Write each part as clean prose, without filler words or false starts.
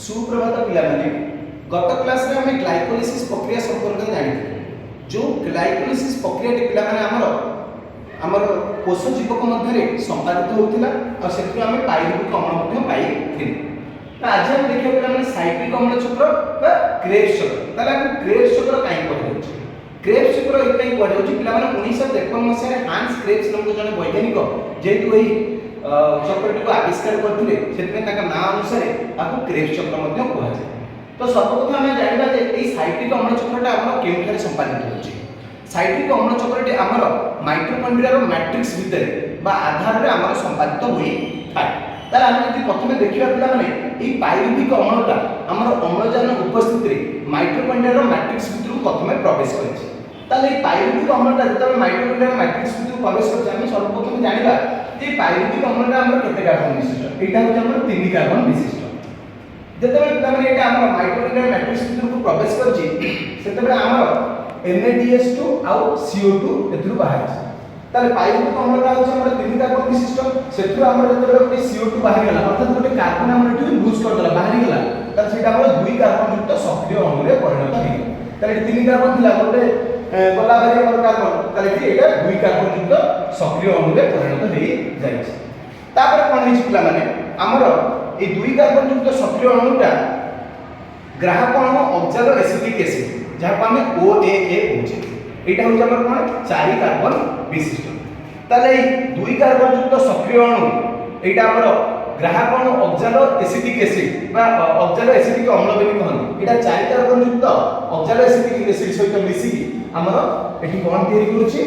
सुप्रभात पिलाମାନେ गत क्लास रे हमें ग्लाइकोलिसिस प्रक्रिया संपर्क जानि जो ग्लाइकोलिसिस प्रक्रिया पिलाମାନେ हमर कोष जीवक मध्य संपादित होउथिला और सेतु हमें पाइरुविक अम्ल मध्य पाइथिले। आज हम देखियो पिलाମାନେ साइक्लिक अम्ल चक्र बा क्रेब्स चक्र ताला क्रेब्स चक्र काई कहउछि। क्रेब्स चक्र एकाई कहउछि पिलाମାନେ 1953 मसिया रे हांस क्रेब्स नामक जने वैज्ञानिक जेतु एही चक्रटी को आविष्कार करथिले सेतमे ताका नाम अनुसार आकु क्रेब्स चक्र मध्य कहै छै। तो सर्वप्रथम हमें जानिबा जे एई साइक्लिक अम्ल चक्रटा हमर केउठारे संपादित होछि। साइक्लिक अम्ल चक्रटी हमर माइटोकॉन्ड्रिया रो मैट्रिक्स भितर बा आधार रे हमर संपादित होई थाय। तार हम यदि प्रथमे देखिबा पिला माने एई पाइरुविक अम्लटा हमर अम्लजान उपस्थिति रे माइटोकॉन्ड्रिया रो मैट्रिक्स भितर प्रथमे प्रवेश करै। ताले पाइरुविक अम्लटा जतबे माइटोकॉन्ड्रिया मैट्रिक्स भितर प्रवेश करछ हम सर्वप्रथम जानिबा जे पाइरुविक अम्लटा हमर केते कार्बन विशिष्ट एटा होय हमर 3 कार्बन विशिष्ट। जतबे तमने एटा हमर माइटोकॉन्ड्रिया मैट्रिक्स भितर प्रवेश करछि सेतबे हमर NADH2 आउ CO2 एथुरु बाहर छै। ताले पाइरुविक अम्लटा होय हमर 3 कार्बन विशिष्ट सेथुरु हमर जतबे गोटे CO2 बाहर गेला अर्थात गोटे कार्बन हमर एठु लूज कर देला बाहर गेला ताले सेटा हमर 2 कार्बन युक्त सक्रिय अणु रे परिणत हे। ताले 3 कार्बन थिला गोटे गला बाहर हमर कार्बन ताले एटा 2 कार्बन युक्त सक्रिय अणु रे परिणत हे जाय छै। तापर कोन हिच पिला माने हमर ए 2 कार्बन युक्त सक्रिय अणुटा ग्राहक अणु ऑक्सैलो एसिटिक एसिड जहाँ हमें OAA होचे एटा होचे हमर कोन 4 कार्बन विशिष्ट। ताले 2 कार्बन युक्त सक्रिय अणु एटा हमर ग्राहक अणु ऑक्सैलो एसिटिक एसिड बा ऑक्सैलो एसिटिक अम्ल बेनी कहन एटा 4 कार्बन युक्त ऑक्सैलो एसिटिक एसिड सहित मिसी हमर एठी कोन तयारी करूची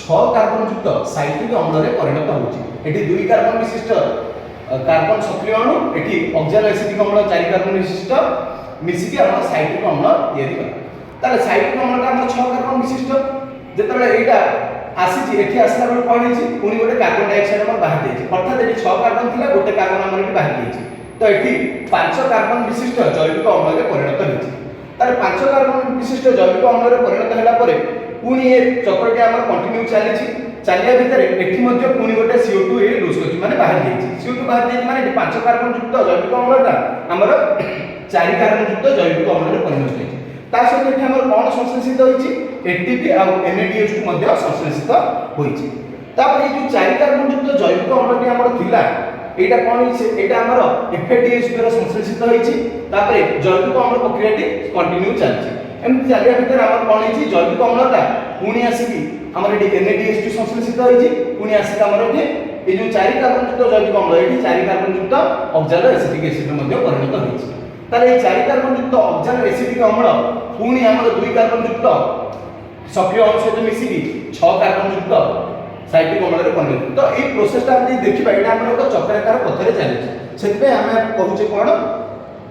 6 कार्बन युक्त साइक्लिक अम्ल रे परिणत होची। एठी 2 कार्बन विशिष्ट कार्बन सक्रिय अणु एठी ऑक्सैलो एसिटिक अम्ल 4 कार्बन विशिष्ट मिसी हमर साइक्लिक अम्ल तयारी कर। ताले साइक्लिक अम्लटा हमर 6 कार्बन विशिष्ट जेतबे एटा आसीची एठी आसला बेले कोन हिची पुनी गोटे कार्बन डाइऑक्साइड हमर बाहर देछि अर्थात एठी 6 कार्बन थिला गोटे कार्बन हमर एठी बाहर देछि तो एठी 5 कार्बन विशिष्ट जैविक अम्ल रे परिणत होछि। ताले 5 कार्बन विशिष्ट जैविक अम्ल रे परिणत होला परे पुनी ए चक्रटी हमर कंटिन्यू चलिछि चालिया भितर एठी मध्ये पुनी गोटे CO2 ए लूज करछि माने बाहर देछि CO2 बाहर देछि माने एठी 5 कार्बन युक्त जैविक अम्लटा हमर 4 कार्बन युक्त जैविक अम्ल रे परिणत होछि। ता सहित एठी हमर कोन संश्लेषित होइछि ATP आ NADH2 मध्ये संश्लेषित होइछि। तापर ए जो 4 कार्बन युक्त जैविक अम्लटी हमर थिला एटा कोन हिछि एटा हमर FADH द्वारा संश्लेषित होइछि। तापर जैविक अम्ल प्रक्रियाटी कंटिन्यू चलछि एमति चालिया भितर हमर कोन हिछि जैविक अम्लटा पुनी आसीकी हमर एठी NADH2 संश्लेषित होइछि पुनी आसीका हमर एठी ए जो 4 कार्बन युक्त जैविक अम्ल एठी 4 कार्बन युक्त ऑक्सैलो एसिटिक एसिड मध्ये परिणत होइछि। ताले 4 कार्बन युक्त ऑक्सैलो एसिटिक अम्ल पुनी हमर 2 कार्बन युक्त सक्रिय अणु सहित मिसिकी 6 कार्बन युक्त साइक्लिक अम्ल रे परिणत। तो ए प्रोसेसटा हम देखिबा एटा हमर एक चक्राकार पथरे चले सेतबे हमें कहूचे कोन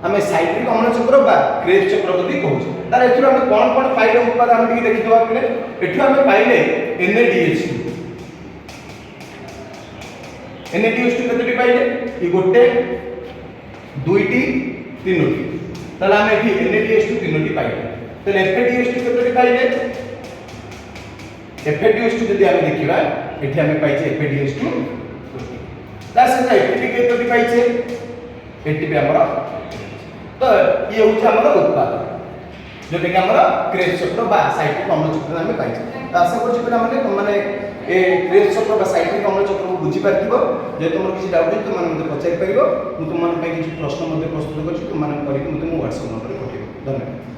हमें साइक्लिक अम्ल चक्र बा क्रेब्स चक्र बदी कहूचे। तार एथुर हम कोन पाइले उत्पादन हम देखि देबा पिले एठु हम पाइले NADH2 केतटी पाइले ई गोटे दुईटी तीनोटी ताले हम एठी NADH2 तीनोटी पाइले ताले FADH2 केतटी पाइले FADH2 जदि हम देखिबा एठी हम पाइछे FADH2 तार से ATP केतटी पाइछे ATP हमरा तो ये होछ हमरा उत्पादन जोटे कि हमरा क्रेब्स चक्र बा साइक्लिक अम्ल चक्र हम पाइछे। तो आशा करछि पिला माने ए क्रेब्स चक्र बा साइक्लिक अम्ल चक्र को बुझी पारथिबो जे तुमर किछि डाउट है तो माने मते पचारि परिबो मु तुम मन पे किछि प्रश्न मते प्रस्तुत करछि तुम माने करिक मते मु WhatsApp नंबर पे पठेबो। धन्यवाद।